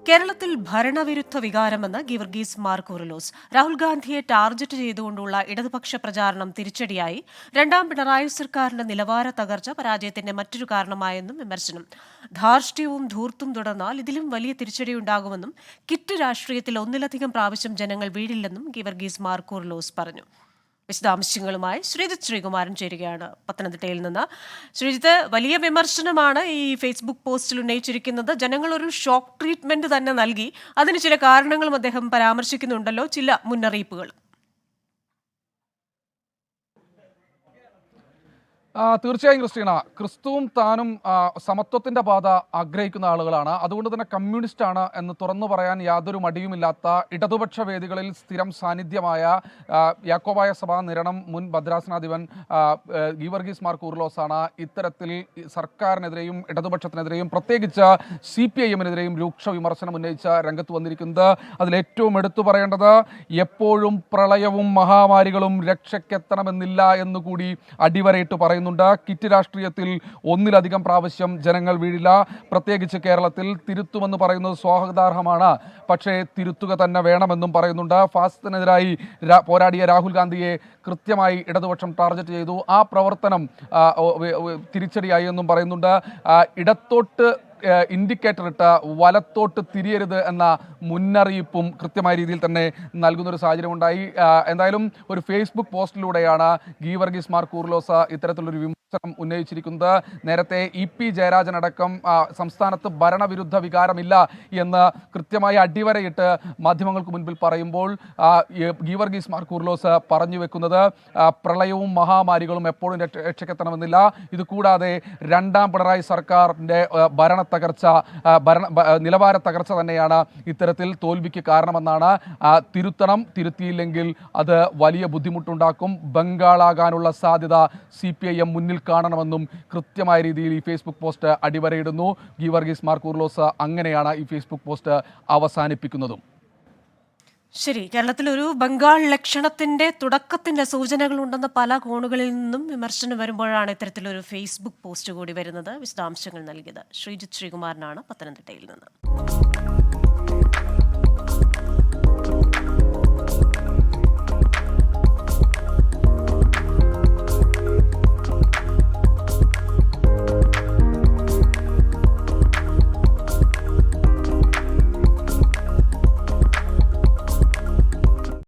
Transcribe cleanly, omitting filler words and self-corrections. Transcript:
കേരളത്തിൽ ഭരണവിരുദ്ധ വികാരമെന്ന് ഗീവർഗീസ് മാർ കൂറിലോസ്. രാഹുൽ ഗാന്ധിയെ ടാർഗറ്റ് ചെയ്തുകൊണ്ടുള്ള ഇടതുപക്ഷ പ്രചാരണം തിരിച്ചടിയായി. രണ്ടാം പിണറായി സർക്കാരിന്റെ നിലവാര തകർച്ച പരാജയത്തിന്റെ മറ്റൊരു കാരണമായെന്നും വിമർശനം. ധാർഷ്ട്യവും ധൂർത്തും തുടർന്നാൽ ഇതിലും വലിയ തിരിച്ചടിയുണ്ടാകുമെന്നും കിറ്റ് രാഷ്ട്രീയത്തിൽ ഒന്നിലധികം പ്രാവശ്യം ജനങ്ങൾ വീഴില്ലെന്നും ഗീവർഗീസ് മാർ കൂറിലോസ് പറഞ്ഞു. വിശദാംശങ്ങളുമായി ശ്രീജിത്ത് ശ്രീകുമാരൻ ചേരുകയാണ് പത്തനംതിട്ടയിൽ നിന്ന്. ശ്രീജിത്ത്, വലിയ വിമർശനമാണ് ഈ ഫേസ്ബുക്ക് പോസ്റ്റിൽ ഉന്നയിച്ചിരിക്കുന്നത്. ജനങ്ങൾ ഒരു ഷോക്ക് ട്രീറ്റ്മെന്റ് തന്നെ നൽകി. അതിന് ചില കാരണങ്ങളും അദ്ദേഹം പരാമർശിക്കുന്നുണ്ടല്ലോ, ചില മുന്നറിയിപ്പുകൾ. തീർച്ചയായും ക്രിസ്റ്റീന, ക്രിസ്തുവും താനും സമത്വത്തിന്റെ പാത ആഗ്രഹിക്കുന്ന ആളുകളാണ്. അതുകൊണ്ട് തന്നെ കമ്മ്യൂണിസ്റ്റ് ആണ് എന്ന് തുറന്നു പറയാൻ യാതൊരു മടിയുമില്ലാത്ത ഇടതുപക്ഷ വേദികളിൽ സ്ഥിരം സാന്നിധ്യമായ യാക്കോബായ സഭാ നിരണം മുൻ ഭദ്രാസനാധിപൻ ഗീവർഗീസ് മാർ കൂറിലോസ് ആണ് ഇത്തരത്തിൽ സർക്കാരിനെതിരെയും ഇടതുപക്ഷത്തിനെതിരെയും പ്രത്യേകിച്ച് CPIM-നെതിരെയും രൂക്ഷ വിമർശനം ഉന്നയിച്ച രംഗത്ത് വന്നിരിക്കുന്നത്. അതിലേറ്റവും എടുത്തു പറയേണ്ടത് എപ്പോഴും പ്രളയവും മഹാമാരികളും രക്ഷയ്ക്കെത്തണമെന്നില്ല എന്നുകൂടി അടിവരയിട്ട് പറയുന്നു. കിറ്റ് രാഷ്ട്രീയത്തിൽ ഒന്നിലധികം പ്രാവശ്യം ജനങ്ങൾ വീഴില്ല. പ്രത്യേകിച്ച് കേരളത്തിൽ തിരുത്തുമെന്ന് പറയുന്നത് സ്വാഗതാർഹമാണ്, പക്ഷേ തിരുത്തുക തന്നെ വേണമെന്നും പറയുന്നുണ്ട്. ഫാസിസത്തിനെതിരായി പോരാടിയ രാഹുൽ ഗാന്ധിയെ കൃത്യമായി ഇടതുപക്ഷം ടാർഗറ്റ് ചെയ്തു. ആ പ്രവർത്തനം തിരിച്ചടിയായി എന്നും പറയുന്നുണ്ട്. ഇടത്തോട്ട് ഇൻഡിക്കേറ്റർ ഇട്ട് വലത്തോട്ട് തിരിയരുത് എന്ന മുന്നറിയിപ്പും കൃത്യമായ രീതിയിൽ തന്നെ നൽകുന്നൊരു സാഹചര്യം ഉണ്ടായി. എന്തായാലും ഒരു ഫേസ്ബുക്ക് പോസ്റ്റിലൂടെയാണ് ഗീവർഗീസ് മാർ കൂറിലോസ് ഇത്തരത്തിലൊരു വിമർശനം ഉന്നയിച്ചിരിക്കുന്നത്. നേരത്തെ EP ജയരാജൻ അടക്കം സംസ്ഥാനത്ത് ഭരണവിരുദ്ധ വികാരമില്ല എന്ന് കൃത്യമായി അടിവരയിട്ട് മാധ്യമങ്ങൾക്ക് മുൻപിൽ പറയുമ്പോൾ ഗീവർഗീസ് മാർ കൂറിലോസ് പറഞ്ഞു വെക്കുന്നത് പ്രളയവും മഹാമാരികളും എപ്പോഴും രക്ഷയ്ക്കെത്തണമെന്നില്ല. ഇതുകൂടാതെ രണ്ടാം പിണറായി സർക്കാരിൻ്റെ നിലവാര തകർച്ച തന്നെയാണ് ഇത്തരത്തിൽ തോൽവിക്ക് കാരണമെന്നാണ്. തിരുത്തിയില്ലെങ്കിൽ അത് വലിയ ബുദ്ധിമുട്ടുണ്ടാക്കും. ബംഗാളാകാനുള്ള സാധ്യത CPIM മുന്നിൽ കാണണമെന്നും കൃത്യമായ രീതിയിൽ ഈ ഫേസ്ബുക്ക് പോസ്റ്റ് അടിവരയിടുന്നു. ഗീവർഗീസ് മാർ കൂറിലോസ് അങ്ങനെയാണ് ഈ ഫേസ്ബുക്ക് പോസ്റ്റ് അവസാനിപ്പിക്കുന്നതും. ശരി, കേരളത്തിൽ ഒരു ബംഗാൾ ലക്ഷണത്തിന്റെ തുടക്കത്തിന്റെ സൂചനകളുണ്ടെന്ന് പല കോണുകളിൽ നിന്നും വിമർശനം വരുമ്പോഴാണ് ഇത്തരത്തിലൊരു ഫേസ്ബുക്ക് പോസ്റ്റ് കൂടി വരുന്നത്. വിശദാംശങ്ങൾ നൽകിയത് ശ്രീജിത്ത് ശ്രീകുമാരനാണ് പത്തനംതിട്ടയിൽ നിന്ന്.